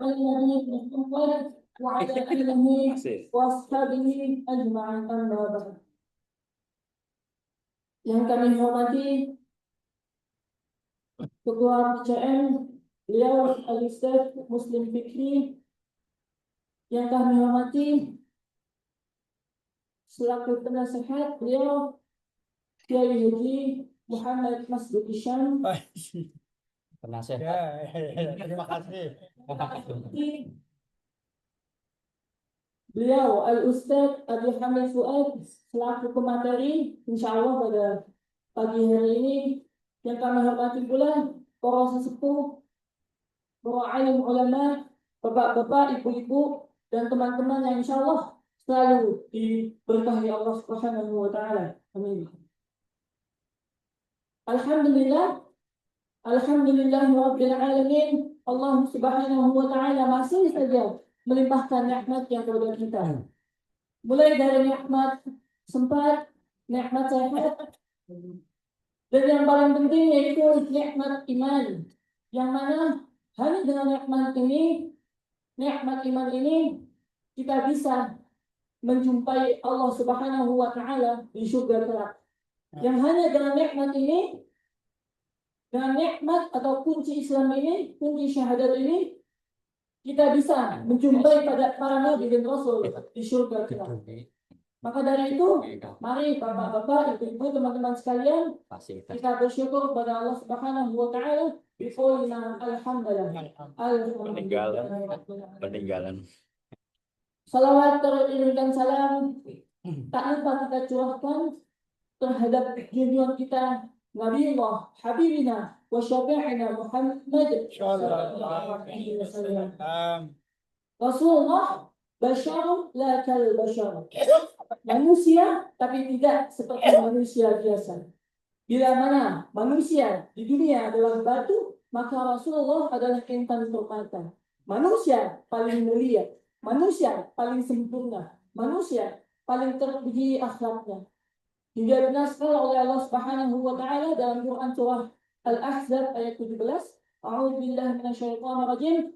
النبي محمد وعلى آله وأصحابه أجمعين أما بعد. Yang kami hormati Ketua PCM, beliau Al-Ustaz Muslim Fikri. Yang kami hormati selaku penasehat beliau Kiai Haji Muhammad Masduq Hisham. Penasehat. Terima kasih. Beliau Al-Ustaz Abi Hamid Fuad selaku pemateri, insyaallah pada pagi hari ini. Yang kami hormati pula para sesepuh, para alim ulama, bapak-bapak, ibu-ibu, dan teman-teman yang insyaallah selalu diberkahi Allah Subhanahu wa taala. Amin. Alhamdulillahirabbil alamin. Allah Subhanahu wa taala masih saja melimpahkan nikmat yang kepada kita. Mulai dari nikmat sempat, nikmat sehat, dan yang paling penting yaitu nikmat iman. Yang mana hanya dengan nikmat iman ini kita bisa menjumpai Allah Subhanahu wa taala di surga kelak. Yang hanya dengan nikmat ini, dengan nikmat atau kunci Islam ini, kunci syahadat ini, kita bisa menjumpai pada para nabi dan rasul di surga kelak. Maka dari itu, mari bapak-bapak, ibu-ibu, teman-teman sekalian, kita bersyukur kepada Allah Subhanahu wa taala biqaulina alhamdulillah. Peninggalan. Salawat dan salam tak lupa kita curahkan terhadap junjungan kita Nabi Allah Habibina wa Syafi'ina Muhammad sallallahu alaihi wasallam. Rasulullah Bashar la kal bashar. Manusia tapi tidak seperti manusia biasa. Bila mana manusia di dunia adalah batu, maka Rasulullah adalah intan permata. Manusia paling mulia, manusia paling sempurna, manusia paling terpuji akhlaknya. Hingga dinaskan oleh Allah Subhanahu wa taala dalam Quran surah Al-Ahzab ayat 17, A'udzu billahi minasyaitonir rajim.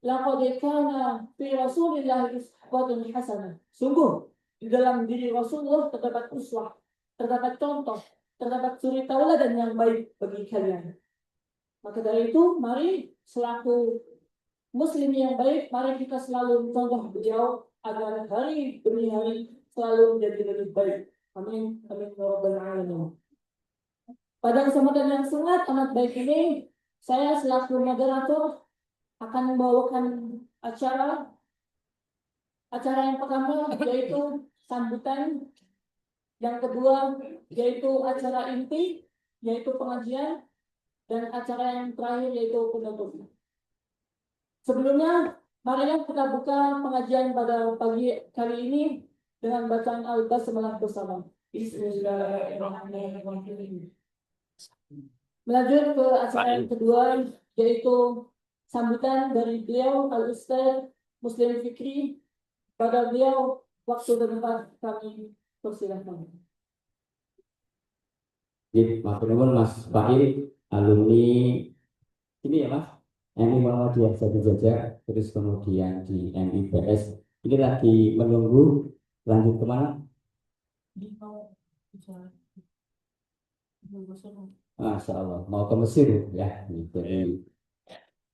Laqad kana fi Rasulillah uswatun hasanah. Sungguh di dalam diri Rasulullah terdapat uswah, terdapat contoh, terdapat suri tauladan yang baik bagi kalian. Maka dari itu, mari selaku muslim yang baik, mari kita selalu mencontoh beliau agar hari demi hari selalu menjadi lebih baik. Amin. Amin ya rabbal alamin. Pada kesempatan yang sangat amat baik ini, saya selaku moderator akan membawakan acara yang pertama yaitu sambutan, yang kedua yaitu acara inti yaitu pengajian, dan acara yang terakhir yaitu penutup. Sebelumnya mari kita buka pengajian pada pagi kali ini dengan bacaan Al-Basmalah bersama. Bismillahirrahmanirrahim. Melanjut ke acara yang kedua yaitu sambutan dari beliau Al-Ustaz Muslim Fikri. Pada beliau waktu dan tempat kami persilahkan. Matur nuwun Mas Fahir, alumni ini ya Mas, MI Muhammadiyah Jati Jajak, terus kemudian di MIBS. Ini lagi menunggu lanjut kemana? Masya Allah, mau ke Mesir ya. Jadi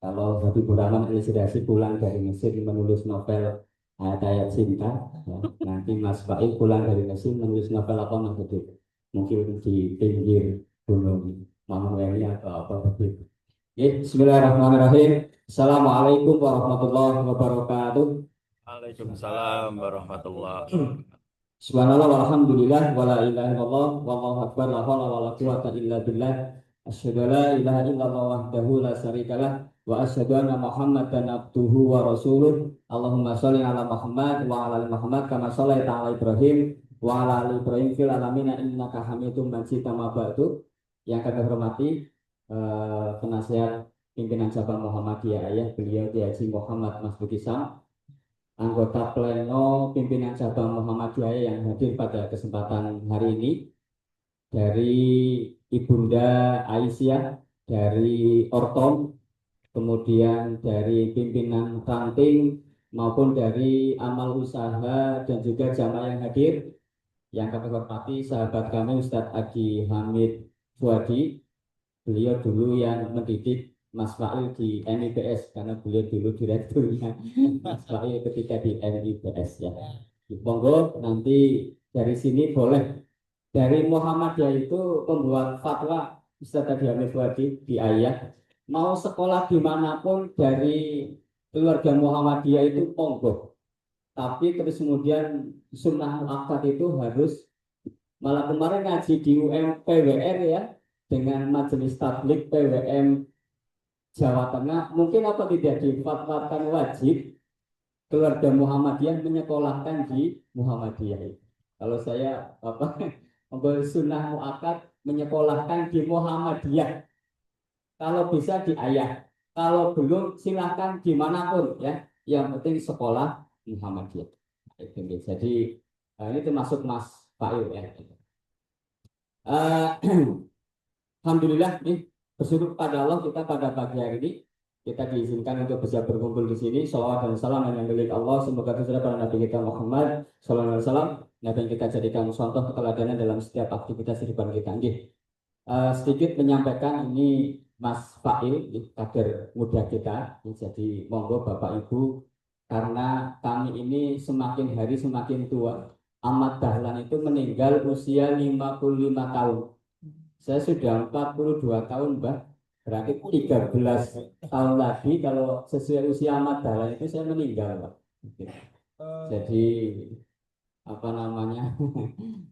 kalau Habibur Rahman Al-Sirasi pulang dari Mesir menulis novel ayat cinta, ya. Nanti Mas Fahir pulang dari Mesir menulis novel apa begitu? Mungkin di pinggir gunung Manueli atau apa begitu. Ya, bismillahirrahmanirrahim. Assalamualaikum warahmatullahi wabarakatuh. Waalaikumsalam warahmatullahi wabarakatuh. Subhanallah walhamdulillah wala ilaha illallah wallahu akbar la haula wala quwwata illa billah. Asyhadu la ilaha illallah wahdahu la syarikalah wa asyhadu anna Muhammadan abduhu wa rasuluh. Allahumma shalli ala Muhammad wa ala ali Muhammad kama shallaita ala Ibrahim wa ala ali Ibrahim fil alamin innaka Hamidum Majid. Amma ba'du. Yang kami hormati penasihat pimpinan cabang Muhammadiyah Ayah, beliau Kiai Haji Muhammad Masduq Hisham, anggota pleno pimpinan cabang Muhammadiyah yang hadir pada kesempatan hari ini, dari Ibunda Aisyah dari Ortom, kemudian dari pimpinan ranting maupun dari amal usaha dan juga jamaah yang hadir. Yang kami hormati sahabat kami Ustadz Adi Hamid Fuadi, beliau dulu yang mendidik Mas Fa'il di MIPS karena beliau dulu direkturnya Mas Fa'il ketika di MIPS ya. Monggo nanti dari sini boleh dari Muhammadiyah itu membuat fatwa Ustadz Adi Hamid Fuadi di ayat mau sekolah dimanapun dari keluarga Muhammadiyah itu monggo, tapi terus kemudian sunnah muakkad itu harus, malah kemarin ngaji di PWR ya dengan Majelis Tabligh PWM Jawa Tengah, mungkin apa tidak difatwakan wajib keluarga Muhammadiyah menyekolahkan di Muhammadiyah. Kalau saya apa sunnah muakkad menyekolahkan di Muhammadiyah, kalau bisa di ayah, kalau belum silahkan dimanapun ya, yang penting sekolah Muhammadiyah. Jadi ini termasuk Mas Fa'il ya. Alhamdulillah nih, bersyukur pada Allah kita pada pagi hari ini kita diizinkan untuk bisa berkumpul di sini. Shalawat dan salam yang milik Allah semoga tercurah pada Nabi kita Muhammad Sallallahu Alaihi Wasallam, Nabi yang kita jadikan contoh keteladanan dalam setiap aktivitas kehidupan kita. Sedikit menyampaikan ini Mas Fa'il, kader muda kita. Jadi monggo Bapak Ibu, karena kami ini semakin hari semakin tua. Ahmad Dahlan itu meninggal usia 55 tahun. Saya sudah 42 tahun, Mbak. Berarti 13 tahun lagi kalau sesuai usia Ahmad Dahlan itu saya meninggal, Mbak. Jadi apa namanya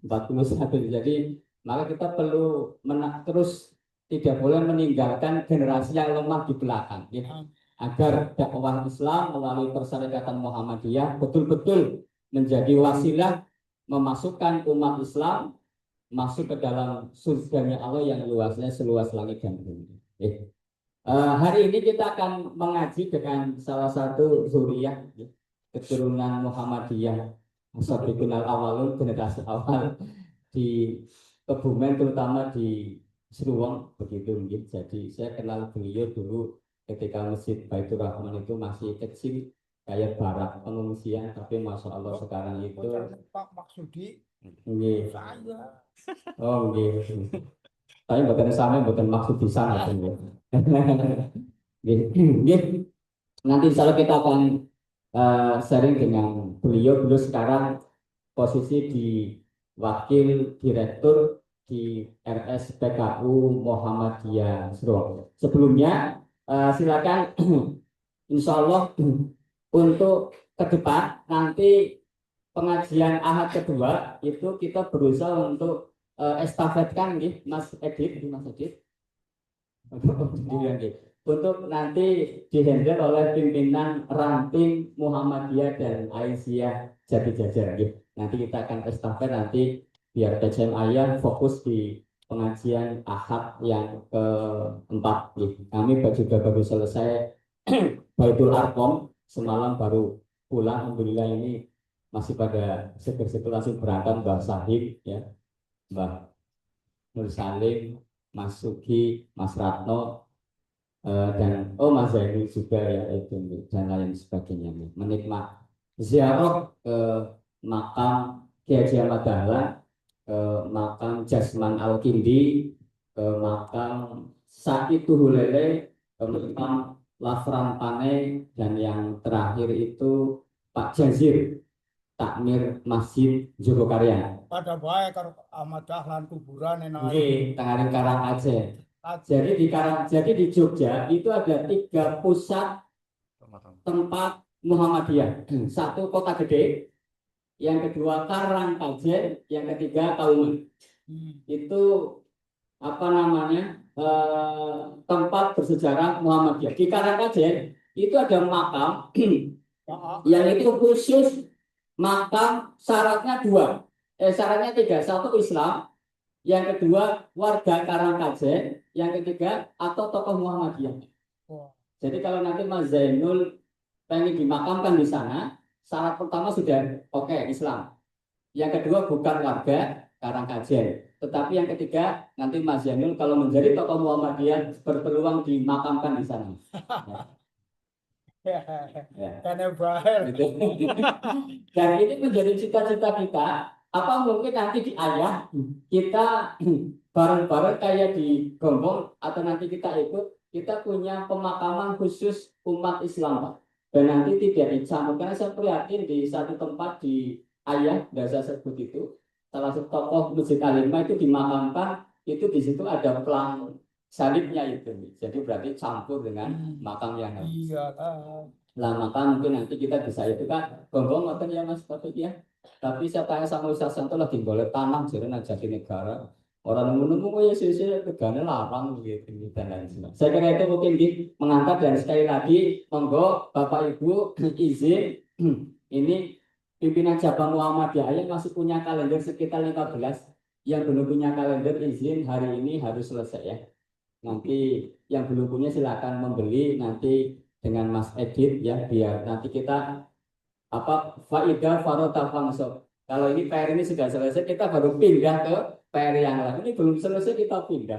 41. Jadi maka kita perlu terus tidak boleh meninggalkan generasi yang lemah di belakang, ya. Agar dakwah Islam melalui persyarikatan Muhammadiyah betul-betul menjadi wasilah memasukkan umat Islam masuk ke dalam surganya Allah yang luasnya seluas langit dan bumi. Hari ini kita akan mengaji dengan salah satu zuriyah keturunan Muhammadiyah, Sabiqun al-awwalun, generasi awal di Kebumen, terutama di Seruang begitu. Jadi saya kenal beliau dulu ketika Masjid Baitur Rahman itu masih kecil kayak barak pengungsian, tapi masya Allah sekarang itu Pak Maksudi saya. Oh gitu. Tapi bukan sama, bukan maksud di sana. Nanti insya Allah kita akan sharing dengan beliau. Beliau sekarang posisi di Wakil Direktur di RSPKU Muhammadiyah Seruang. Sebelumnya silakan insya Allah untuk ke depan nanti pengajian Ahad kedua itu kita berusaha untuk estafetkan nih Mas Edit untuk nanti dihandle oleh pimpinan ranting Muhammadiyah dan Aisyah Jati Jajar gitu. Nanti kita akan estafet nanti biar PCM Ayah fokus di pengajian Ahad yang keempat gitu. Kami juga baru selesai Baitul Arqam semalam baru pulang, alhamdulillah. Ini masih pada seger-seger langsung berangkat Mbah Sahib ya, Mbah Nur Salim, Mas Sugi, Mas Ratno, dan Mas Zainul juga ya itu dan lain sebagainya. Menikmati ziarah ke makam Kiai Haji Ahmad Dahlan, ke makam Jasman Al-Kindi, ke makam Sakitu Hulele, ke makam Lafran Pane, dan yang terakhir itu Pak Jazir Takmir Masjid Jogokarya. pada baik karo Ahmad Dahlan kuburan enak. Nggih, Tangaring Karang Aceh. Jadi di Jogja itu ada 3 pusat tempat Muhammadiyah. Satu Kota Gede, yang kedua Karangkajen, yang ketiga Kauman. Itu apa namanya tempat bersejarah Muhammadiyah. Di Karangkajen itu ada makam yang itu khusus makam, syaratnya 2, syaratnya 3. Satu Islam, yang kedua warga Karangkajen, yang ketiga atau tokoh Muhammadiyah. Jadi kalau nanti Mas Zainul pengen dimakamkan di sana, syarat pertama sudah oke, Islam. Yang kedua bukan warga Karangkajen. Tetapi yang ketiga, nanti Mas Janul kalau menjadi tokoh Muhammadiyah berpeluang dimakamkan di sana. Ya. Karena bahaya. Gitu. Dan ini menjadi cita-cita kita. Apa mungkin nanti di ayah kita bareng-bareng kayak di Gombong atau nanti kita ikut, kita punya pemakaman khusus umat Islam, Pak. Dan nanti tidak dicampur, karena saya prihatin di satu tempat di ayah, dan saya sebut itu, salah satu tokoh Masjid Al-Hikmah itu dimakamkan, itu di situ ada pelang salibnya itu. Jadi berarti campur dengan makam yang lain. Iya lah. Lah maka mungkin nanti kita bisa itu kan Gombong ngoten ya Mas Taufik ya. Tapi saya tanya sama Ustaz Santo lagi golek tanah jadi jati negara. Orang nemu-nemu ya sih tegane larang gitu dan lain sebagainya. Saya kira itu mungkin mengangkat, dan sekali lagi monggo Bapak Ibu izin ini pimpinan cabang Muhammadiyah yang masih punya kalender sekitar 15, yang belum punya kalender izin hari ini harus selesai ya. Nanti yang belum punya silakan membeli nanti dengan Mas Edit ya, biar nanti kita faidah farota fangso. Kalau ini PR ini sudah selesai, kita baru pindah ke PR yang lain. Ini belum selesai, kita pindah.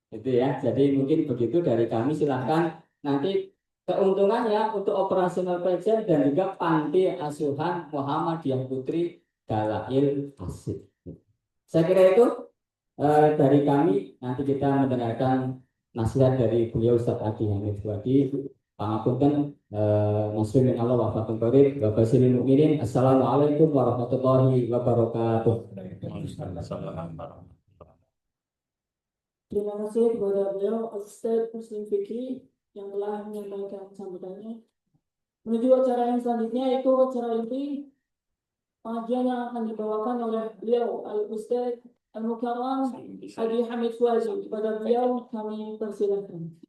Itu ya. Jadi mungkin begitu dari kami. Silahkan nanti keuntungannya untuk operasional pelajar dan juga panti asuhan Muhammadiyah Putri Dalail Asik. Saya kira itu dari kami. Nanti kita mendengarkan nasihat dari beliau Ustaz Adi Hamid Fuadi. Pangapunten muslimin Allah wa fatul qarib wa basilil mu'minin. Assalamualaikum warahmatullahi wabarakatuh. Terima kasih kepada beliau Ustaz Muslim Fikri yang telah menyampaikan sambutannya. Menuju acara yang selanjutnya, yaitu acara inti pengajian yang akan dibawakan oleh beliau Al-Ustaz Al-Mukarram Adi Hamid Fuadi. Kepada beliau kami persilakan.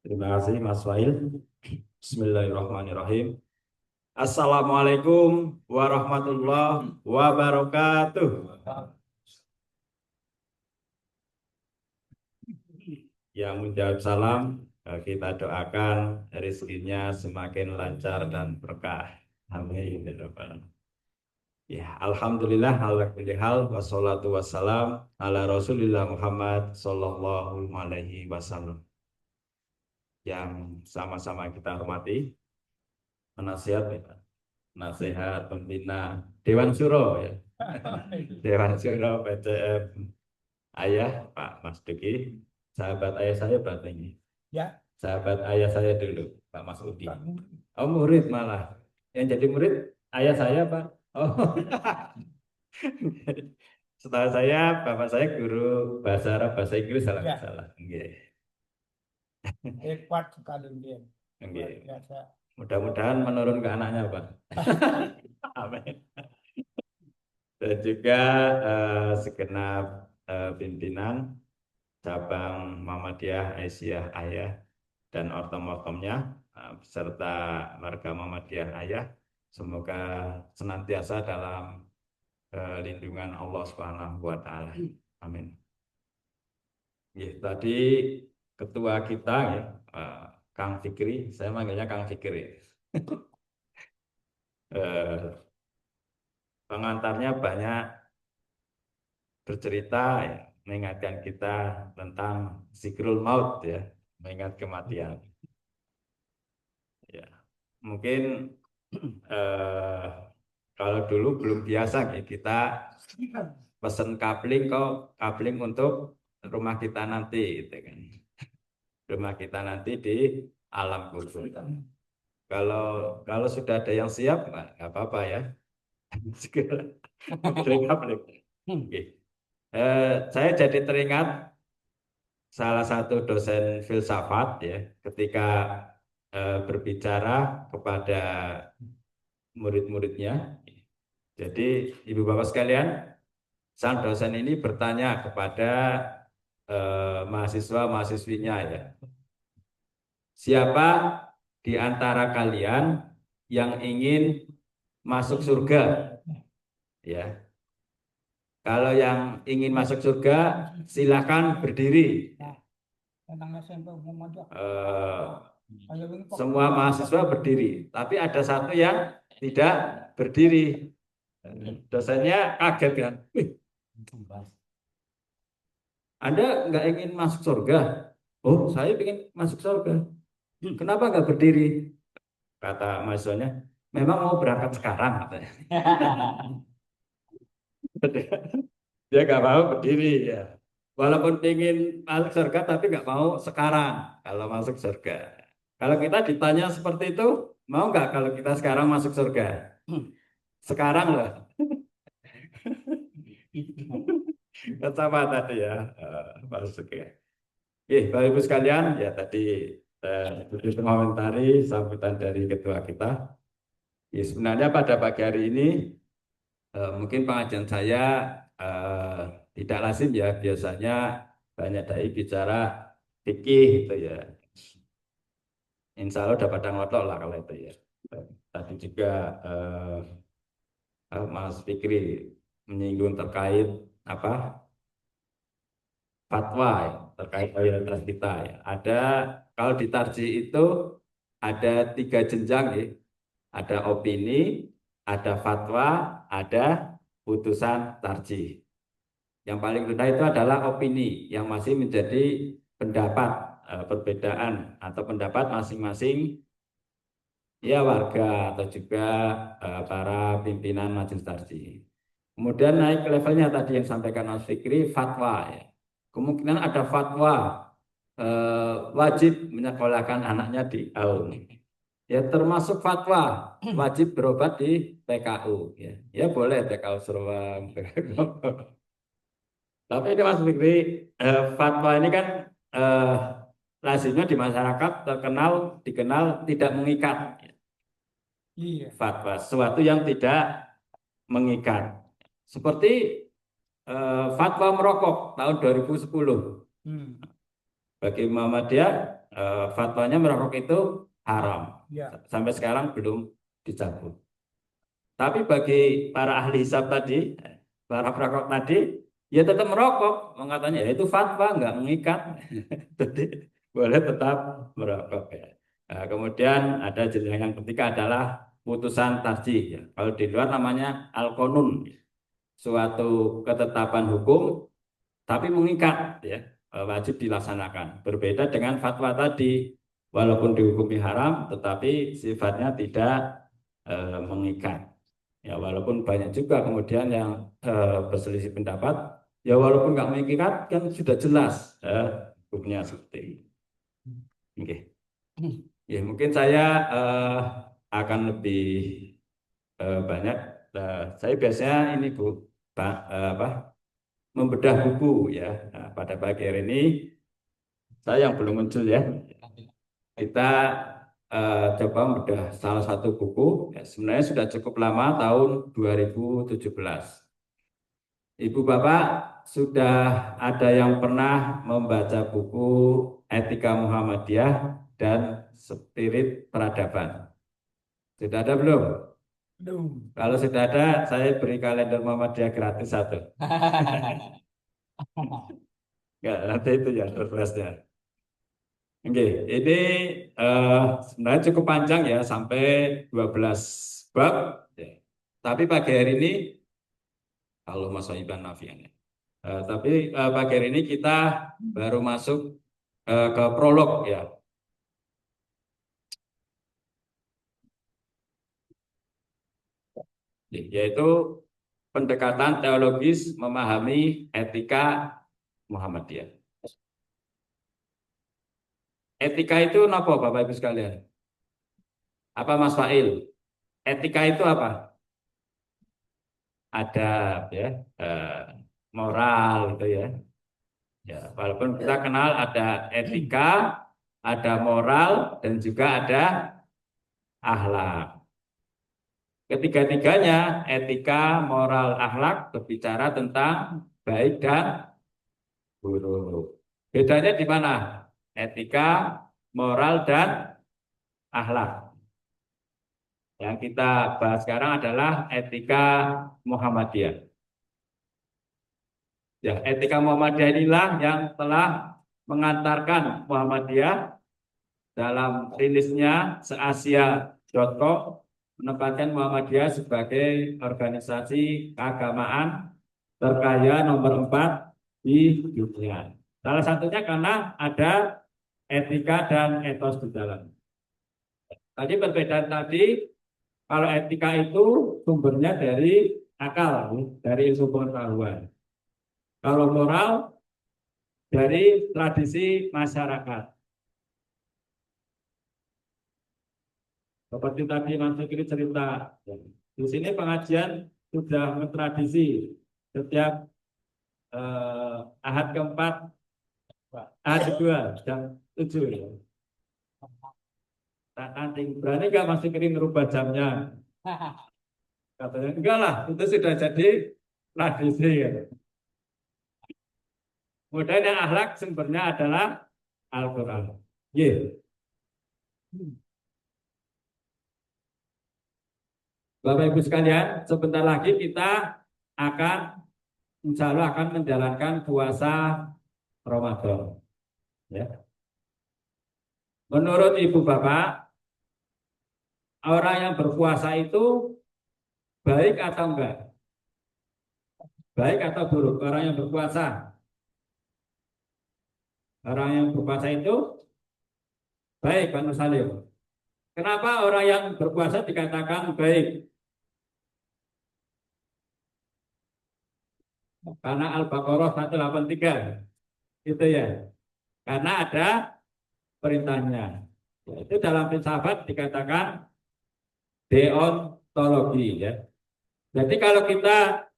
Terima kasih Mas Wail. Bismillahirrahmanirrahim. Assalamualaikum warahmatullahi wabarakatuh. Yang menjawab salam, kita doakan rezekinya semakin lancar dan berkah. Amin. Ya, alhamdulillah ala kulli hal wassalatu wassalam ala Rasulillah Muhammad sallallahu alaihi wasallam. Yang sama-sama kita hormati penasihat nasihat pembina Dewan Syuro ya. Dewan Syuro PCM ayah Pak Mas Duki, sahabat ayah saya berarti ini. Ya. Sahabat ayah saya dulu Pak Mas Udi. Oh murid malah. Yang jadi murid ayah saya Pak. Oh. Setelah saya, bapak saya guru bahasa Arab, bahasa Inggris salah Ya. salah. Okay. Hebat sekali dia. Okay. Biasa. Mudah-mudahan menurun ke anaknya Pak. Amin. Dan juga segenap pimpinan cabang Muhammadiyah Aisyah Ayah dan ortom-ortomnya beserta warga Muhammadiyah Ayah, semoga senantiasa dalam lindungan Allah Subhanahu wa taala. Amin. Ya, tadi ketua kita ya, Kang Fikri, saya manggilnya Kang Fikri. Pengantarnya banyak bercerita ya, mengingatkan kita tentang zikrul maut ya, mengingat kematian. Ya, mungkin kalau dulu belum biasa ya, kita pesen kapling kok kapling untuk rumah kita nanti gitu kan. Rumah kita nanti di alam kubur. Kalau sudah ada yang siap nggak apa-apa ya. Saya jadi teringat salah satu dosen filsafat ya ketika berbicara kepada murid-muridnya. Jadi ibu bapak sekalian, sang dosen ini bertanya kepada mahasiswa-mahasiswinya ya. Siapa di antara kalian yang ingin masuk surga? Ya. Kalau yang ingin masuk surga, silakan berdiri. Kalau ini Semua mahasiswa berdiri, tapi ada satu yang tidak berdiri. Dosennya kaget kan, "Wih, Anda nggak ingin masuk surga?" "Oh, saya ingin masuk surga." "Kenapa nggak berdiri?" Kata mahasiswanya, "Memang mau berangkat sekarang," katanya. Dia nggak mau berdiri ya. Walaupun ingin masuk surga, tapi nggak mau sekarang kalau masuk surga. Kalau kita ditanya seperti itu, mau nggak kalau kita sekarang masuk surga? Sekarang loh. Sama tadi ya, masuk ya. Bapak Ibu sekalian, ya tadi begitu mengomentari sambutan dari ketua kita. Ya, sebenarnya pada pagi hari ini mungkin pengajian saya eh, tidak lazim ya, biasanya banyak dai bicara fikih gitu ya. Insya Allah udah pada ngotot lah kalau itu ya. Tadi juga Mas Fikri menyinggung terkait apa fatwa ya, terkait loyalitas kita ya. Ada kalau di Tarji itu ada 3 jenjang ya. Ada opini, ada fatwa, ada putusan tarjih. Yang paling rendah itu adalah opini yang masih menjadi pendapat perbedaan atau pendapat masing-masing ya warga atau juga para pimpinan majelis tarjih. Kemudian naik levelnya tadi yang sampaikan Mas Fikri fatwa ya. Kemungkinan ada fatwa wajib menyekolahkan anaknya di AUN. Ya termasuk fatwa wajib berobat di PKU ya. Ya boleh PKU Seruang. Tapi ini Mas Fikri, fatwa ini kan eh, lazimnya di masyarakat dikenal tidak mengikat. iya. Fatwa sesuatu yang tidak mengikat. Seperti fatwa merokok tahun 2010. Hmm. Bagi Muhammadiyah fatwanya merokok itu haram. Ya. Sampai sekarang belum dicabut. Tapi bagi para ahli hisab tadi, para perokok tadi, ya tetap merokok. Mengatakannya ya itu fatwa nggak mengikat. Jadi boleh tetap merokok ya. Nah, kemudian ada jenjang yang ketiga adalah putusan tarjih ya. Kalau di luar namanya al-qanun, suatu ketetapan hukum tapi mengikat ya, wajib dilaksanakan. Berbeda dengan fatwa tadi, walaupun dihukumi haram tetapi sifatnya tidak mengikat. Ya walaupun banyak juga kemudian yang berselisih pendapat, ya walaupun nggak mengikat kan sudah jelas hukumnya seperti ini. Oke. Ya mungkin saya akan lebih banyak. Saya biasanya ini Bu, Pak, apa membedah buku ya. Nah, pada pagi hari ini saya yang belum muncul ya. Kita coba membedah salah satu buku. Ya, sebenarnya sudah cukup lama tahun 2017. Ibu Bapak sudah ada yang pernah membaca buku Etika Muhammadiyah dan Spirit Peradaban? Sudah ada belum? Aduh. Kalau sudah ada, saya beri kalender Muhammadiyah gratis satu. Enggak, nanti itu ya refreshnya. Oke, ini sebenarnya cukup panjang ya, sampai 12 bab. Ya. Tapi pagi hari ini, kalau Mas Sohiban Nafian ya. Tapi pagi hari ini kita baru masuk ke prolog ya. Yaitu pendekatan teologis memahami etika Muhammadiyah. Etika itu apa Bapak Ibu sekalian? Apa Mas Fail? Etika itu apa? Adab ya, moral gitu ya. Ya, walaupun kita kenal ada etika, ada moral, dan juga ada akhlak. Ketiga-tiganya, etika, moral, akhlak berbicara tentang baik dan buruk. Bedanya di mana? Etika, moral, dan akhlak. Yang kita bahas sekarang adalah etika Muhammadiyah. Ya, etika Muhammadiyah inilah yang telah mengantarkan Muhammadiyah dalam rilisnya seasia.com menempatkan Muhammadiyah sebagai organisasi keagamaan terkaya nomor 4 di dunia. Salah satunya karena ada etika dan etos di dalam. Tadi perbedaan tadi, kalau etika itu sumbernya dari akal, dari ilmu pengetahuan. Kalau moral dari tradisi masyarakat. Seperti tadi Mas Fikri cerita, di sini pengajian sudah mentradisi setiap Ahad keempat, Ahad kedua, jam 7. Ya. Tak kanting, berani nggak Mas Fikri merubah jamnya? Katanya enggak lah, itu sudah jadi tradisi. Ya. Kemudian yang akhlak sumbernya adalah Al-Quran. Yeah. Bapak Ibu sekalian, sebentar lagi kita akan insya Allah akan menjalankan puasa Ramadan. Ya. Menurut Ibu Bapak, orang yang berpuasa itu baik atau enggak? Baik atau buruk orang yang berpuasa? Orang yang berpuasa itu baik, Pak Nur Salim. Kenapa orang yang berpuasa dikatakan baik? Karena Al-Baqarah 183 itu ya. Karena ada perintahnya. Itu dalam filsafat dikatakan deontologi ya. Jadi kalau kita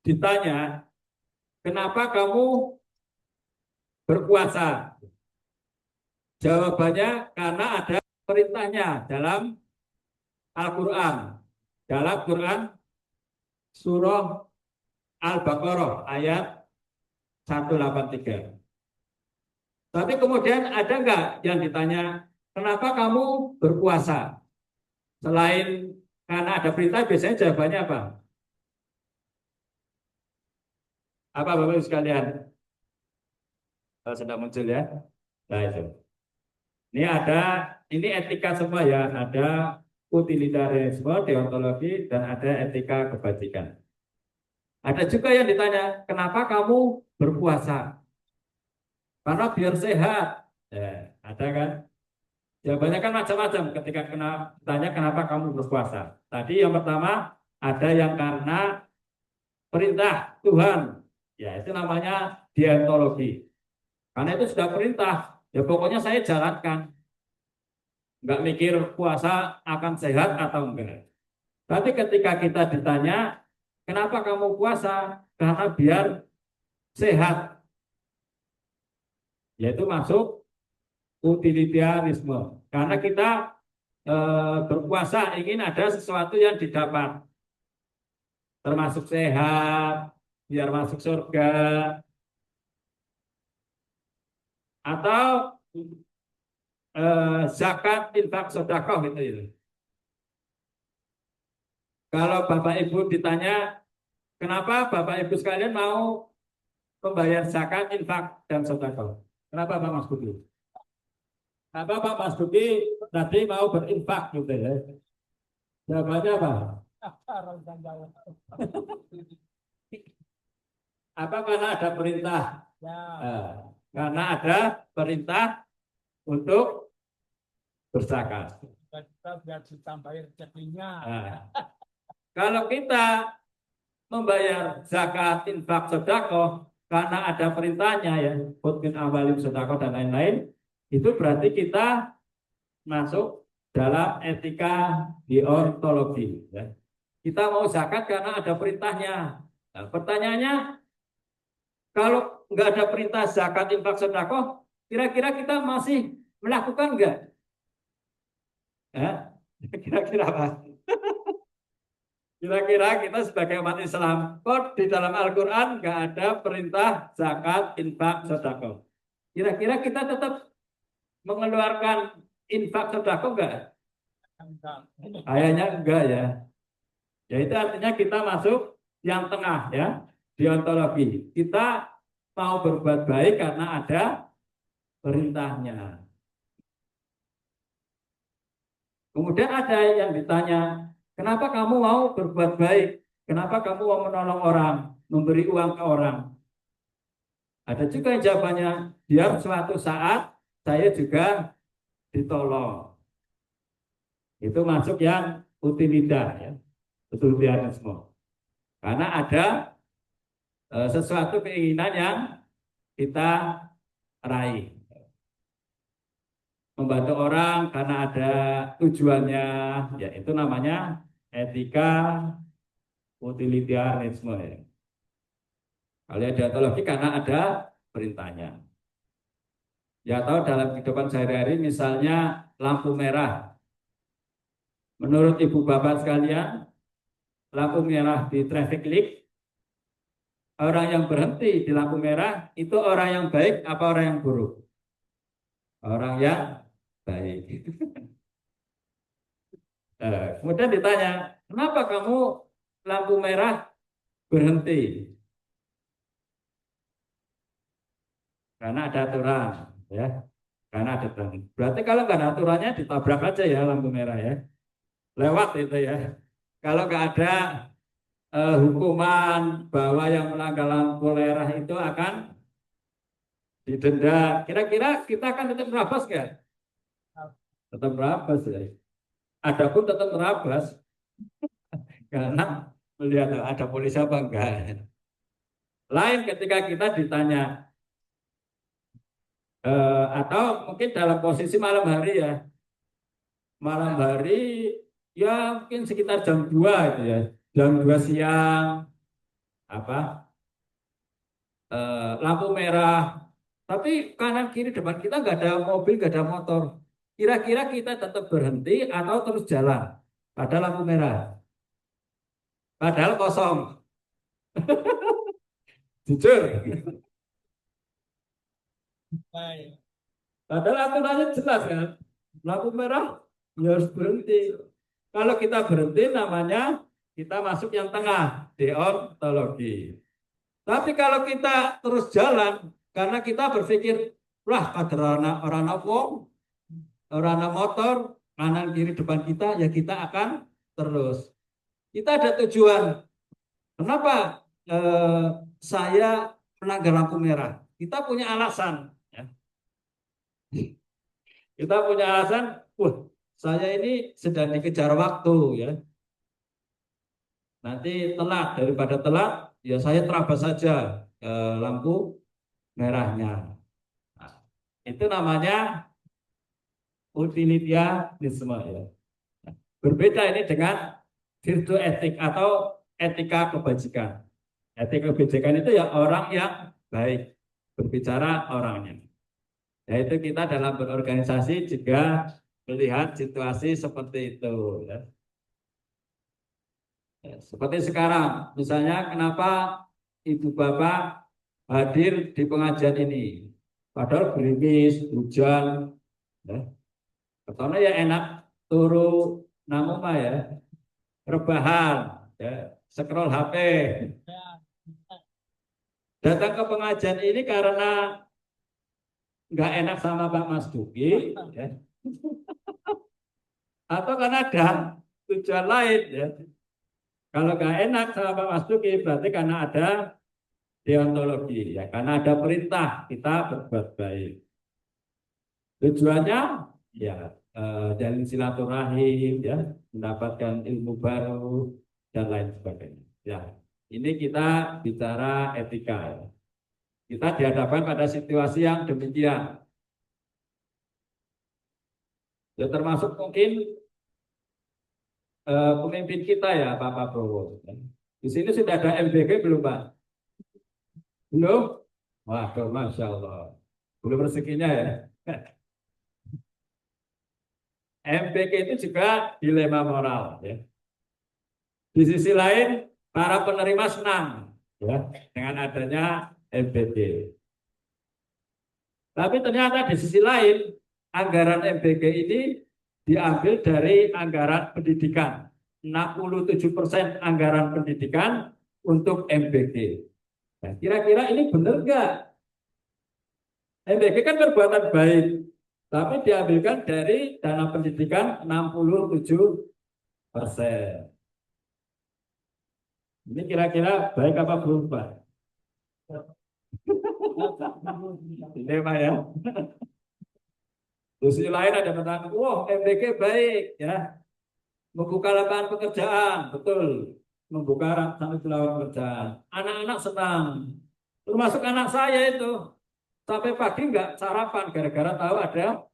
ditanya, kenapa kamu berpuasa? Jawabannya karena ada perintahnya dalam Al-Quran. Dalam Quran surah Al-Baqarah ayat 183. Tapi kemudian ada enggak yang ditanya, kenapa kamu berpuasa? Selain karena ada perintah, biasanya jawabannya apa? Apa Bapak Ibu sekalian? Sudah muncul ya? Nah itu. Ini etika semua ya, ada utilitarisme, deontologi, dan ada etika kebajikan. Ada juga yang ditanya, kenapa kamu berpuasa? Karena biar sehat. Ya, ada kan? Jawabannya kan macam-macam ketika ditanya kenapa kamu berpuasa. Tadi yang pertama, ada yang karena perintah Tuhan. Ya, itu namanya deontologi. Karena itu sudah perintah, ya pokoknya saya jalankan. Enggak mikir puasa akan sehat atau enggak. Tapi ketika kita ditanya, kenapa kamu puasa? Karena biar sehat. Yaitu masuk utilitarisme. Karena kita berpuasa ingin ada sesuatu yang didapat. Termasuk sehat, biar masuk surga. Atau zakat, infak, sedekah gitu. Kalau Bapak Ibu ditanya, kenapa Bapak Ibu sekalian mau membayar zakat, infak, dan sedekah? Kenapa Pak Mas Budi? Kenapa Pak Mas Budi tadi mau berinfak gitu ya? Jawabannya apa? Apa karena ada perintah? Ya. Karena ada perintah untuk berzakat. Kita biar ditambahin rezekinya. Kalau kita membayar zakat, infak, sedekah karena ada perintahnya ya, khudmin awalim sedekah dan lain-lain, itu berarti kita masuk dalam etika deontologi. Ya. Kita mau zakat karena ada perintahnya. Nah, pertanyaannya, kalau nggak ada perintah zakat, infak, sedekah, kira-kira kita masih melakukan nggak? Ya, kira-kira apa? Kira-kira kita sebagai umat Islam, kok di dalam Al-Quran nggak ada perintah zakat, infak, sedekah. Kira-kira kita tetap mengeluarkan infak, sedekah enggak? Kayaknya enggak ya. Ya itu artinya kita masuk yang tengah ya, deontologi. Kita mau berbuat baik karena ada perintahnya. Kemudian ada yang ditanya, kenapa kamu mau berbuat baik? Kenapa kamu mau menolong orang, memberi uang ke orang? Ada juga yang jawabannya, biar suatu saat saya juga ditolong. Itu masuk yang utilita, ya, utilitarisme. Karena ada sesuatu keinginan yang kita raih. Membantu orang karena ada tujuannya, ya itu namanya etika utilitarianisme. Ya. Kalau ada teologi karena ada perintahnya. Ya tahu dalam kehidupan sehari-hari misalnya lampu merah. Menurut ibu bapak sekalian, lampu merah di traffic light, orang yang berhenti di lampu merah itu orang yang baik apa orang yang buruk? Orang yang baik. Kemudian ditanya, kenapa kamu lampu merah berhenti? Karena ada aturan, ya. Karena ada aturan. Berarti kalau nggak ada aturannya ditabrak aja ya lampu merah ya. Lewat itu ya. Kalau nggak ada hukuman bahwa yang melanggar lampu merah itu akan didenda. Kira-kira kita akan tetap merabas nggak? Tetap merabas ya. Adapun tetap merabas karena melihat ada polisi apa enggak. Lain ketika kita ditanya atau mungkin dalam posisi malam hari ya. Malam hari ya mungkin sekitar jam 2 itu ya. Jam 2 siang apa lampu merah. Tapi kanan kiri depan kita nggak ada mobil, nggak ada motor. Kira-kira kita tetap berhenti atau terus jalan pada lampu merah. Padahal kosong. Jujur. Baik. Padahal aturannya jelas kan. Lampu merah ya harus berhenti. Kalau kita berhenti namanya kita masuk yang tengah, deontologi. Tapi kalau kita terus jalan karena kita berpikir, wah ada orang motor, kanan kiri depan kita, ya kita akan terus. Kita ada tujuan. Kenapa saya melanggar lampu merah? Kita punya alasan. Ya. Kita punya alasan, wah saya ini sedang dikejar waktu ya. Nanti telat, daripada telat, ya saya terabas saja lampu merahnya. Nah, itu namanya utilitarianisme ya. Berbeda ini dengan virtu etik atau etika kebajikan. Etika kebajikan itu ya orang yang baik, berbicara orangnya. Yaitu kita dalam berorganisasi juga melihat situasi seperti itu. Ya. Seperti sekarang, misalnya kenapa ibu bapak hadir di pengajian ini, padahal gerimis, hujan, ya. Katanya ya enak turu namun mah ya rebahan, ya scroll HP. Datang ke pengajian ini karena nggak enak sama Pak Mas Duki, ya. Atau karena ada tujuan lain, ya. Kalau nggak enak sama Pak Mas Duki berarti karena ada deontologi, ya. Karena ada perintah kita berbuat baik. Tujuannya, ya jalin silaturahim, ya, mendapatkan ilmu baru dan lain sebagainya. Ya, ini kita bicara etika. Ya. Kita dihadapkan pada situasi yang demikian. Ya, termasuk mungkin pemimpin kita ya Pak Prabowo. Di sini sudah ada MBG belum Pak? Belum? Waduh, Masya Allah. Belum rezekinya ya. MBG itu juga dilema moral. Ya. Di sisi lain, para penerima senang ya, dengan adanya MBG. Tapi ternyata di sisi lain, anggaran MBG ini diambil dari anggaran pendidikan. 67% anggaran pendidikan untuk MBG. Nah, kira-kira ini benar nggak? MBG kan perbuatan baik. Tapi diambilkan dari dana pendidikan 67%. Ini kira-kira baik apa buruk, Pak? Ini Pak ya. Di sisi lain ada mengatakan, wah MBG baik ya, membuka lapangan pekerjaan, betul, membuka lapangan pekerjaan. Anak-anak senang, termasuk anak saya itu sampai pagi nggak sarapan gara-gara tahu ada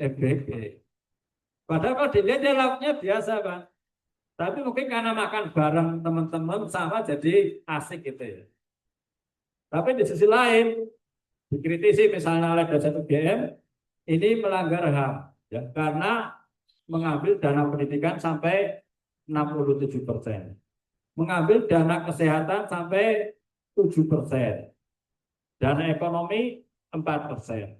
MBG. Padahal kalau dilihat dia lauknya biasa Pak, tapi mungkin karena makan bareng teman-teman sama jadi asik gitu ya. Tapi di sisi lain dikritisi misalnya oleh dosen UGM, ini melanggar HAM ya, karena mengambil dana pendidikan sampai 67%, mengambil dana kesehatan sampai 7%, dana ekonomi 4%.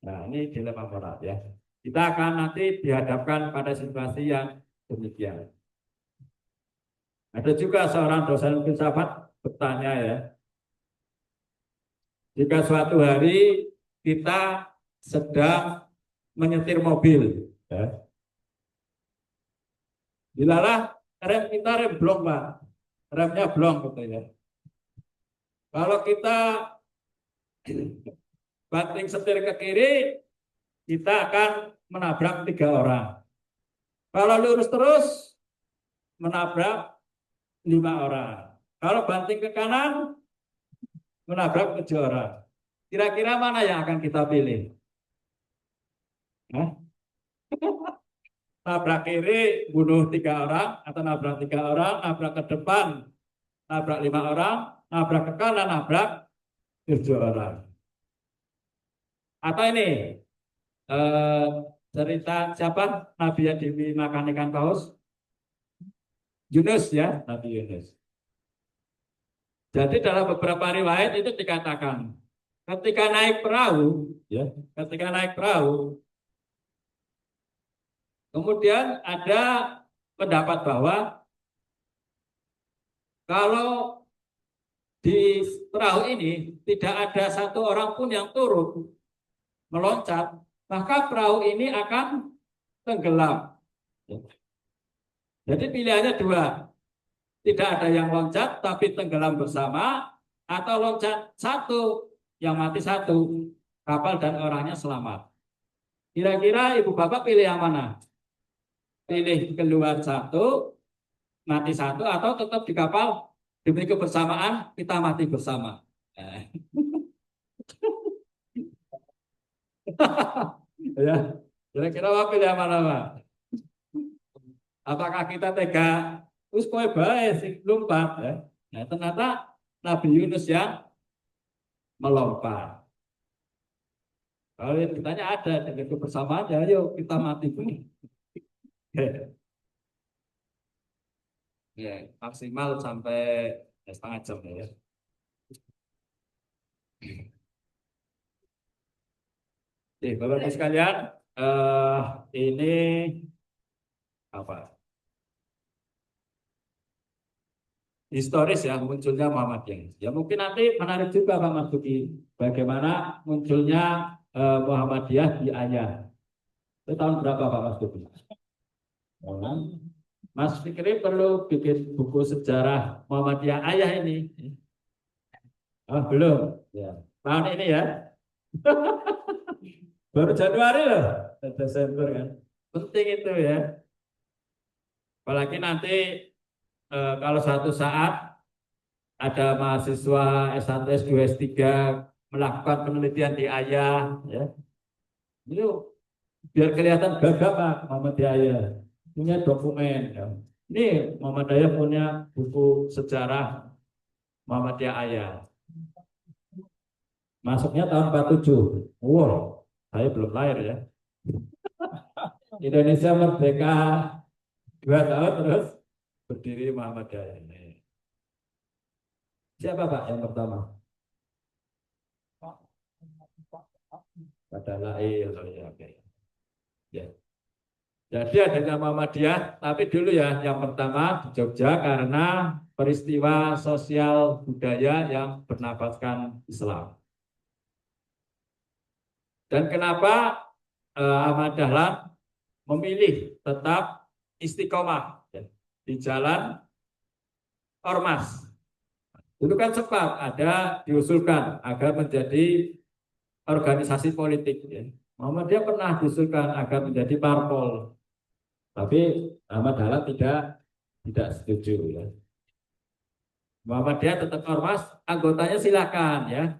Nah ini dilema moral ya. Kita akan nanti dihadapkan pada situasi yang demikian. Ada juga seorang dosen filsafat bertanya ya, jika suatu hari kita sedang menyetir mobil, ya. Dilalah rem kita rem blong Pak, remnya blong gitu ya. Kalau kita banting setir ke kiri, kita akan menabrak 3 orang. Kalau lurus terus, menabrak 5 orang. Kalau banting ke kanan, menabrak 7 orang. Kira-kira mana yang akan kita pilih? Hah? Nabrak kiri, bunuh 3 orang, atau nabrak 3 orang, nabrak ke depan, nabrak 5 orang, nabrak ke kanan, nabrak 7 orang. Atau ini, cerita siapa? Nabi yang dimakan ikan paus? Yunus ya, Nabi Yunus. Jadi dalam beberapa riwayat itu dikatakan, ketika naik perahu, ya, ketika naik perahu, kemudian ada pendapat bahwa kalau di perahu ini tidak ada satu orang pun yang turun meloncat, maka perahu ini akan tenggelam. Jadi pilihannya 2. Tidak ada yang loncat tapi tenggelam bersama, atau loncat satu yang mati satu, kapal dan orangnya selamat. Kira-kira ibu bapak pilih yang mana? Pilih keluar satu, mati satu, atau tetap di kapal demi kebersamaan kita mati bersama. Ya, kira-kira apa pilih yang mana Pak? Apakah kita tega? Terus kowe bae sing lompat ya. Nah, ternyata Nabi Yunus yang melompat. Kalau yang ditanya ada demi kebersamaan, ya ayo kita mati pun. Ya, maksimal sampai setengah jam ya. Oke, Bapak-Ibu sekalian, ini apa? Historis ya munculnya Muhammadiyah. Ya mungkin nanti menarik juga Pak Mas Duki, bagaimana munculnya Muhammadiyah di Ayah. Itu tahun berapa Pak Mas Duki? Mas Fikri perlu bikin buku sejarah Muhammadiyah Ayah ini. Oh, belum. Ya. Tahun ini ya. Baru Januari loh, Desember kan. Penting itu ya. Apalagi nanti kalau suatu saat ada mahasiswa S1, S2, S3 melakukan penelitian di Ayah, ya, itu biar kelihatan gagah Pak Muhammadiyah, punya dokumen. Ya. Ini Muhammadiyah punya buku sejarah Muhammadiyah Ayah. Masuknya tahun 47. Wow, saya belum lahir ya. Indonesia merdeka 2 tahun terus berdiri Muhammadiyah ini. Siapa Pak yang pertama? Pada Lail. Oh, ya, oke. Ya. Jadi adanya Muhammadiyah, tapi dulu ya yang pertama di Jogja karena peristiwa sosial budaya yang bernafaskan Islam. Dan kenapa Ahmad Dahlan memilih tetap istiqomah ya, di jalan ormas? Dulu kan sempat ada diusulkan agar menjadi organisasi politik. Ya. Muhammadiyah pernah diusulkan agar menjadi parpol, tapi Ahmad Dahlan tidak setuju. Ya. Muhammadiyah tetap ormas, anggotanya silakan ya,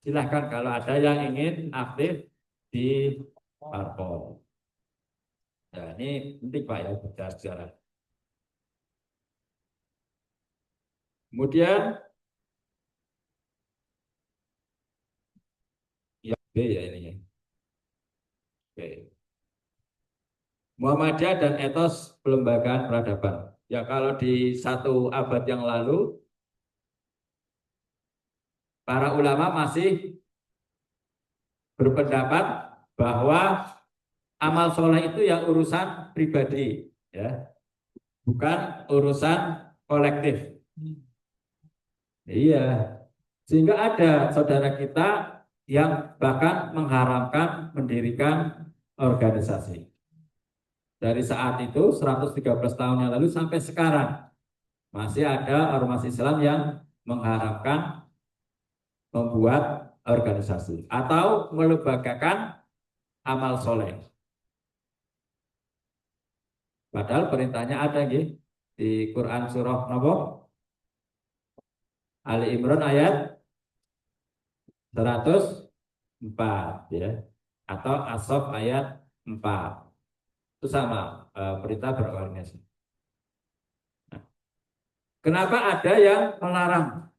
silakan kalau ada yang ingin aktif di parpol. Nah, ini penting Pak ya bicara sejarah. Kemudian ya B ya ini ya. Oke. Muhammadiyah dan etos pelembagaan peradaban. Ya kalau di 1 abad yang lalu para ulama masih berpendapat bahwa amal soleh itu ya urusan pribadi, ya, bukan urusan kolektif. Iya, sehingga ada saudara kita yang bahkan mengharamkan mendirikan organisasi. Dari saat itu 113 tahun yang lalu sampai sekarang masih ada ormas Islam yang mengharapkan membuat organisasi atau melembagakan amal soleh. Padahal perintahnya ada di Quran surah Ali Imran ayat 104 ya, atau As-Saff ayat 4. Itu sama perintah berorganisasi. Nah, kenapa ada yang melarang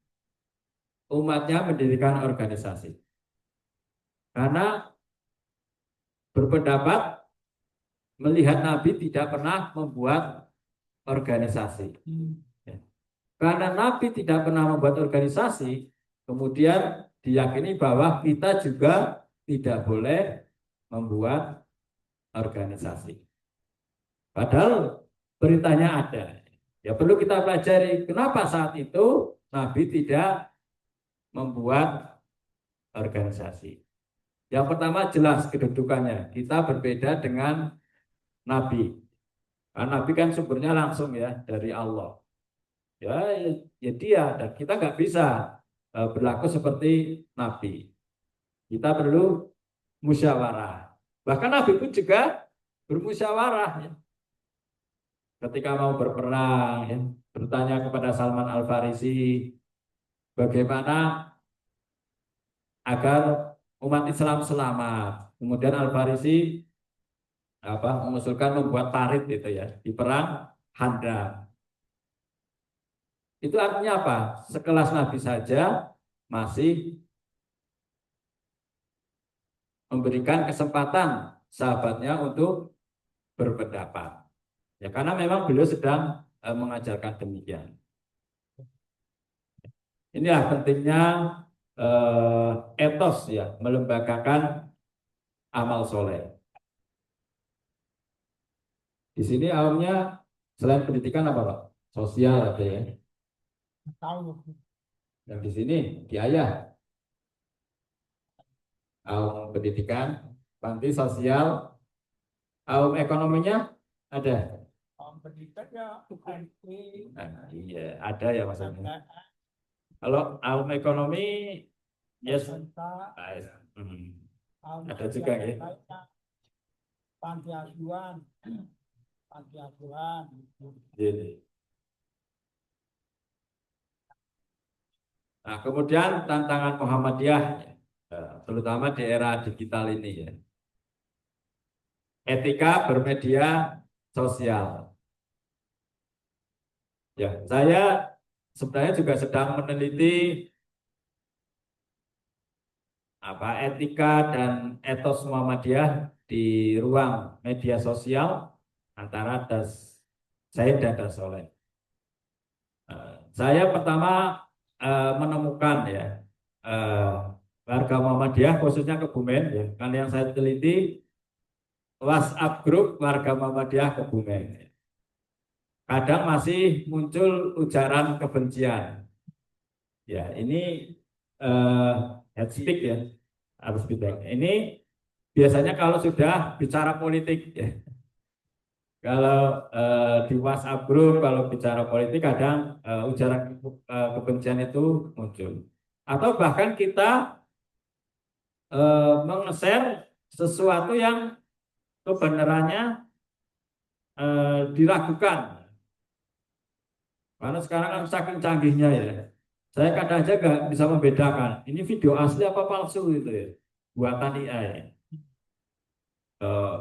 umatnya mendirikan organisasi? Karena berpendapat melihat Nabi tidak pernah membuat organisasi. Ya. Karena Nabi tidak pernah membuat organisasi, kemudian diyakini bahwa kita juga tidak boleh membuat organisasi. Padahal perintahnya ada. Ya perlu kita pelajari kenapa saat itu Nabi tidak membuat organisasi. Yang pertama jelas kedudukannya. Kita berbeda dengan Nabi. Karena Nabi kan sumbernya langsung ya dari Allah. Ya dia dan kita nggak bisa berlaku seperti Nabi. Kita perlu musyawarah. Bahkan Nabi pun juga bermusyawarah. Ya. Ketika mau berperang, ya, bertanya kepada Salman Al-Farisi, bagaimana agar umat Islam selamat. Kemudian Al-Farisi mengusulkan membuat parit itu ya di perang Handaq. Itu artinya apa? Sekelas Nabi saja masih memberikan kesempatan sahabatnya untuk berpendapat. Ya karena memang beliau sedang mengajarkan demikian. Inilah pentingnya etos ya melembagakan amal soleh. Di sini awamnya selain pendidikan apa Pak? Sosial ada ya. Tahu. Dan di sini di ayah awam pendidikan, panti sosial, awam ekonominya ada. Pendidikan ya UNP. Nah, iya ada ya maksudnya. Kalau awam ekonomi yes, ada juga ya. Panti asuhan. Panti asuhan. Jadi. Nah, kemudian tantangan Muhammadiyah, terutama di era digital ini ya. Etika bermedia sosial. Ya, saya sebenarnya juga sedang meneliti etika dan etos Muhammadiyah di ruang media sosial antara Zaid dan Soleh. Saya pertama menemukan ya warga Muhammadiyah khususnya Kebumen ya, kan yang saya teliti WhatsApp grup warga Muhammadiyah Kebumen. Kadang masih muncul ujaran kebencian. Ya, ini head speak ya, harus feedback. Ini biasanya kalau sudah bicara politik ya. Kalau di WhatsApp group kalau bicara politik kadang ujaran kebencian itu muncul. Atau bahkan kita meng-share sesuatu yang kebenarannya diragukan. Karena sekarang kan saking canggihnya ya. Saya kadang aja nggak bisa membedakan ini video asli apa palsu gitu ya. Buatan AI. Eh,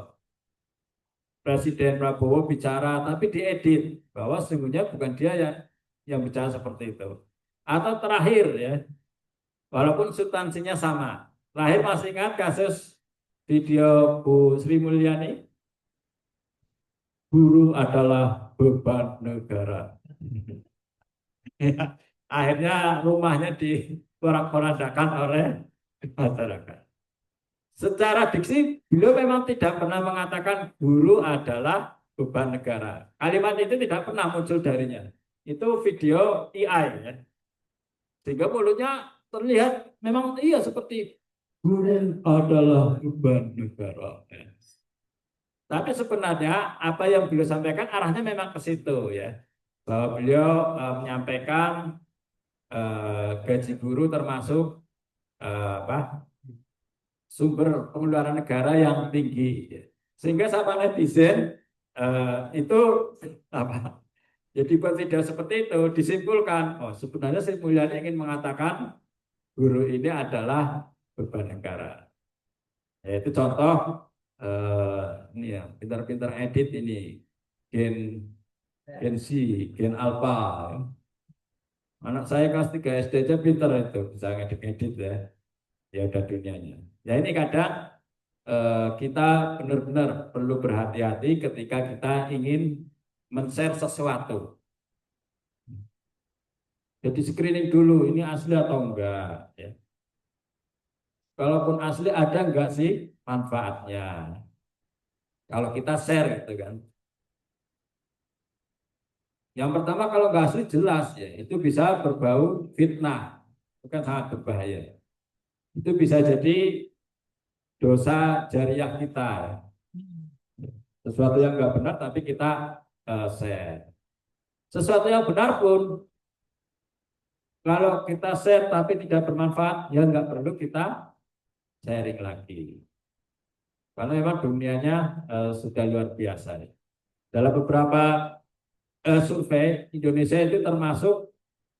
Presiden Prabowo bicara tapi diedit bahwa sesungguhnya bukan dia yang bicara seperti itu. Atau terakhir ya, walaupun substansinya sama. Terakhir masih ingat kasus video Bu Sri Mulyani, guru adalah beban negara. Akhirnya rumahnya diporak-porandakan oleh masyarakat. Secara diksi, beliau memang tidak pernah mengatakan guru adalah beban negara. Kalimat itu tidak pernah muncul darinya. Itu video AI ya. Sehingga mulutnya terlihat memang iya seperti guru adalah beban negara. Ya. Tapi sebenarnya apa yang beliau sampaikan arahnya memang ke situ ya. Bahwa beliau menyampaikan gaji guru termasuk apa sumber pengeluaran negara yang tinggi, sehingga sama netizen itu apa? Jadi buat video seperti itu disimpulkan, oh sebenarnya Sri Mulyani ingin mengatakan guru ini adalah beban negara. Ya, itu contoh ini ya pintar-pintar edit ini Gen Z, Gen Alpha. Anak saya kelas 3 SD aja pintar itu bisa ngedit-ngedit ya. Ya udah dunianya. Ya ini kadang kita benar-benar perlu berhati-hati ketika kita ingin men-share sesuatu. Jadi screening dulu ini asli atau enggak. Ya. Kalaupun asli ada enggak sih manfaatnya. Kalau kita share gitu kan. Yang pertama kalau enggak asli jelas ya itu bisa berbau fitnah. Itu kan sangat berbahaya. Itu bisa jadi dosa jariah kita. Sesuatu yang nggak benar tapi kita share. Sesuatu yang benar pun kalau kita share tapi tidak bermanfaat, ya nggak perlu kita sharing lagi. Karena memang dunianya sudah luar biasa. Dalam beberapa survei, Indonesia itu termasuk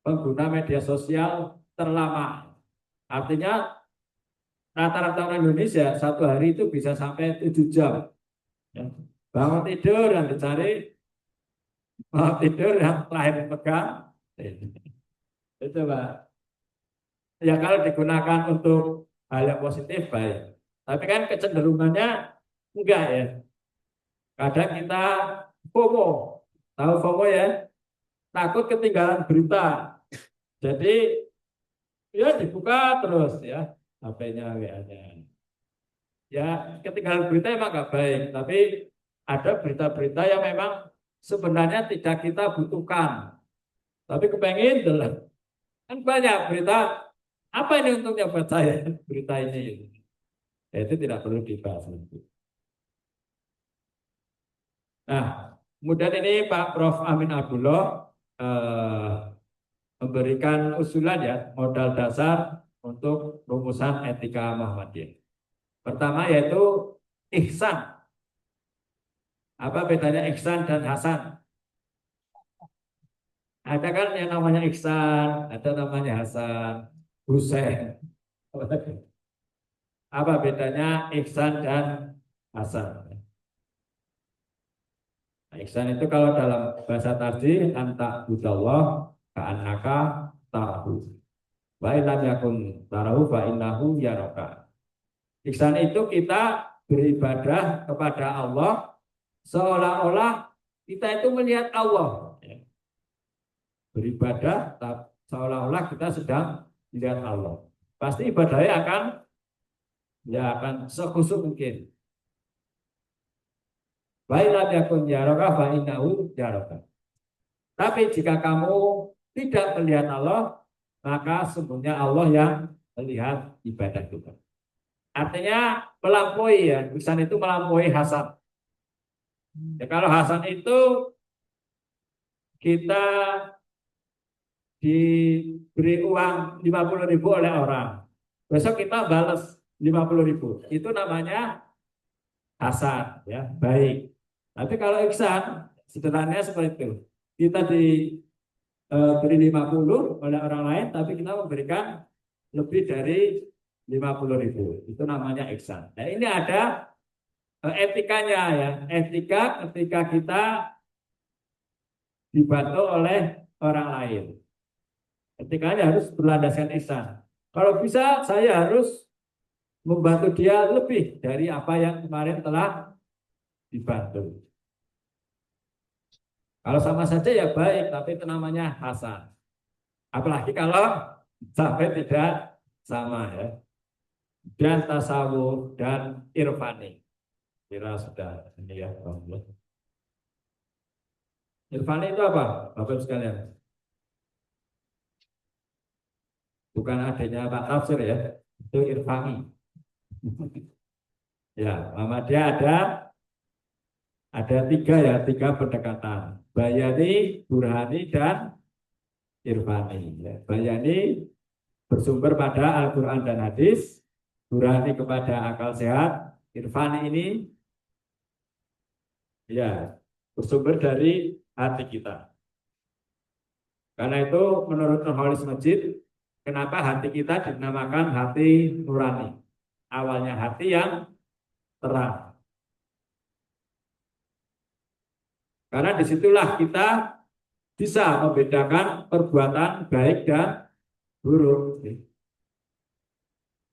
pengguna media sosial terlama. Artinya rata-rata orang Indonesia satu hari itu bisa sampai 7 jam. Ya. Bangun tidur yang dicari, bangun tidur yang terakhir pegang. Itu Pak. Ya kalau digunakan untuk hal yang positif baik. Tapi kan kecenderungannya enggak ya. Kadang kita FOMO. Tahu FOMO ya? Takut ketinggalan berita. Jadi ya dibuka terus ya HP-nya, WA-nya. Ya ketinggalan berita emang nggak baik, tapi ada berita-berita yang memang sebenarnya tidak kita butuhkan, tapi kepengen adalah kan banyak berita apa ini untungnya buat saya berita ini, ya, itu tidak perlu dibahas nanti. Nah, kemudian ini Pak Prof. Amin Abdullah memberikan usulan ya modal dasar untuk rumusan etika Muhammadiyah. Pertama yaitu ihsan. Apa bedanya ihsan dan hasan? Ada kan yang namanya ihsan, ada namanya hasan, Husain. Apa bedanya ihsan dan hasan? Nah, ihsan itu kalau dalam bahasa tarjih anta budallah ka'annaka tarahu. Wa illam yakun tarahu fa innahu yaraka. Ihsan itu kita beribadah kepada Allah seolah-olah kita itu melihat Allah. Beribadah seolah-olah kita sedang melihat Allah. Pasti ibadahnya akan sekhusyuk mungkin. Baiklah yakun yaraka fa innahu yaraka. Tapi jika kamu tidak melihat Allah, maka sesungguhnya Allah yang melihat ibadah kita. artinya melampaui ya. Ihsan itu melampaui hasan. Ya, kalau hasan itu kita diberi uang 50.000 oleh orang. Besok kita balas 50.000. Itu namanya hasan, ya, baik. Tapi kalau ihsan, sederhananya seperti itu. Kita diberi 50 oleh orang lain, tapi kita memberikan lebih dari 50.000. Itu namanya ihsan. Nah, ini ada etikanya ya. Etika ketika kita dibantu oleh orang lain. Etikanya harus berlandaskan ihsan. Kalau bisa saya harus membantu dia lebih dari apa yang kemarin telah dibantu. Kalau sama saja ya baik, tapi itu namanya hasan. Apalagi kalau sampai tidak sama ya. Dan tasawuf dan irfani. Kira sudah ini ya. Irfani itu apa? Bapak sekalian. Bukan adanya Pak Tafsir ya. Itu irfani. Ya, Muhammadiyah ada tiga pendekatan. Bayani, Burhani, dan Irfani. Ya. Bayani bersumber pada Al-Quran dan hadis, Burhani kepada akal sehat, Irfani ini ya bersumber dari hati kita. Karena itu menurut Nurholis Masjid, kenapa hati kita dinamakan hati nurani? Awalnya hati yang terang. Karena disitulah kita bisa membedakan perbuatan baik dan buruk.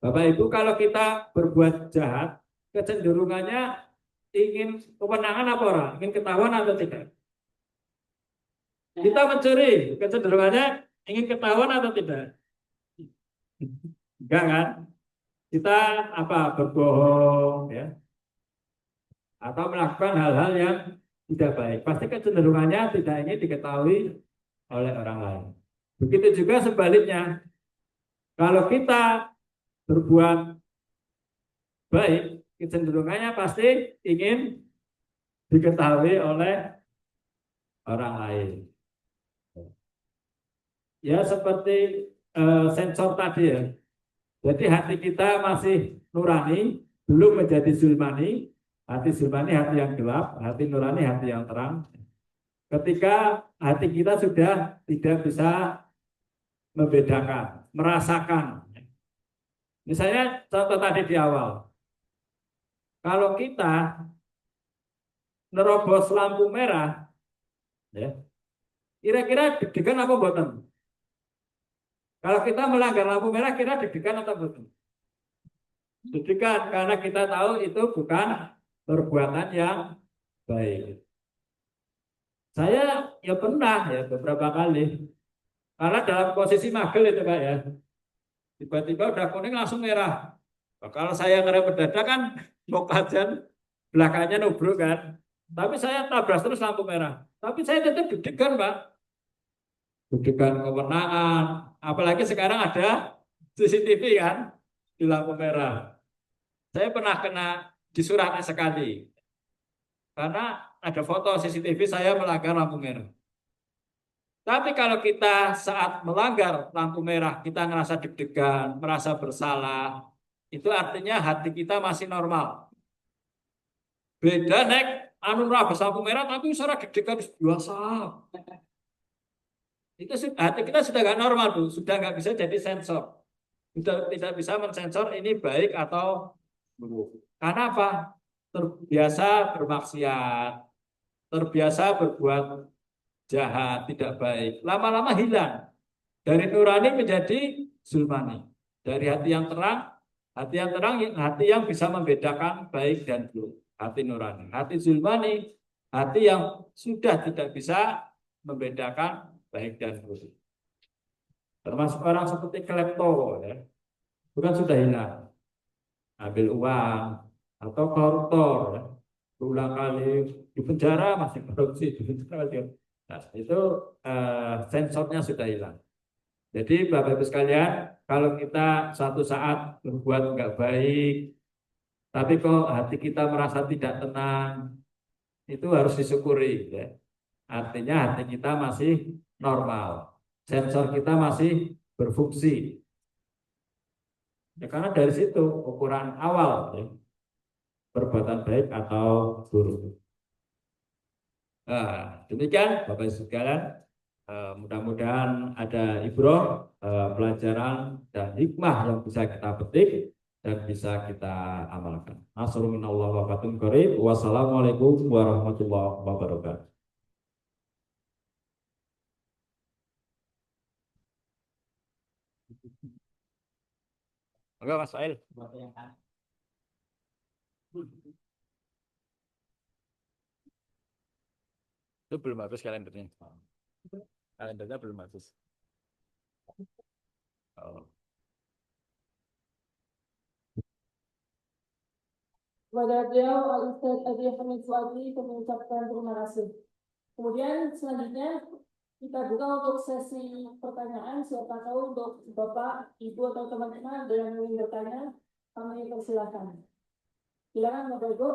Bapak Ibu, kalau kita berbuat jahat, kecenderungannya ingin kemenangan apa orang? Ingin ketahuan atau tidak? Kita mencuri, kecenderungannya ingin ketahuan atau tidak? Enggak kan? Kita berbohong ya, atau melakukan hal-hal yang tidak baik. Pasti kecenderungannya tidak ingin diketahui oleh orang lain. Begitu juga sebaliknya. Kalau kita berbuat baik, kecenderungannya pasti ingin diketahui oleh orang lain. Ya seperti sensor tadi ya. Jadi hati kita masih nurani, belum menjadi zulmani. Hati zulmani hati yang gelap, hati nurani hati yang terang. Ketika hati kita sudah tidak bisa membedakan, merasakan. Misalnya contoh tadi di awal. Kalau kita nerobos lampu merah, ya, kira-kira deg-degan apa boten? Kalau kita melanggar lampu merah, kira deg-degan atau boten? Deg-degan, karena kita tahu itu bukan perbuatan yang baik. Saya ya pernah ya beberapa kali, karena dalam posisi magel itu Pak ya, tiba-tiba udah kuning langsung merah. Nah, kalau saya ngerem mendadak kan mau kajian belakangnya nubruk kan, tapi saya tabrak terus lampu merah. Tapi saya tetap deg-degan Pak, deg-degan kewenangan. Apalagi sekarang ada CCTV kan di lampu merah. Saya pernah kena disurat sekali karena ada foto CCTV saya melanggar lampu merah. Tapi kalau kita saat melanggar lampu merah kita ngerasa deg-degan, merasa bersalah, itu artinya hati kita masih normal. Beda naik nerabas lampu merah tapi suara deg-degan biasa. Itu hati kita sudah nggak normal tuh, sudah nggak bisa jadi sensor, sudah tidak bisa mensensor ini baik atau buruk. Karena apa? Terbiasa bermaksiat, terbiasa berbuat jahat, tidak baik. Lama-lama hilang dari nurani menjadi zulmani. Dari hati yang terang, hati yang bisa membedakan baik dan buruk. Hati nurani, hati zulmani, hati yang sudah tidak bisa membedakan baik dan buruk. Termasuk orang seperti klepto, ya, bukan sudah hilang, ambil uang atau koruptor, ya, berulang kali di penjara masih korupsi, di penjara. Nah, itu sensornya sudah hilang. Jadi Bapak Ibu sekalian, kalau kita suatu saat berbuat nggak baik, tapi kok hati kita merasa tidak tenang, itu harus disyukuri, ya. Artinya hati kita masih normal, sensor kita masih berfungsi. Ya, karena dari situ ukuran awal, ya, perbuatan baik atau buruk. Nah, demikian Bapak Ibu sekalian, mudah-mudahan ada ibroh, pelajaran dan hikmah yang bisa kita petik dan bisa kita amalkan. Assalamualaikum warahmatullahi wabarakatuh. Wassalamualaikum warahmatullahi wabarakatuh. Enggak Mas Fail. Itu belum habis kalendernya. Kalendernya belum habis. Oh. Kepada beliau Al-Ustaz Adi Hamid Fuadi kami ucapkan terima kasih. Kemudian selanjutnya kita buka untuk sesi pertanyaan. Siapa tahu untuk Bapak, Ibu atau teman-teman ada yang ingin bertanya, kami persilahkan. Silakan Bapak Ibu.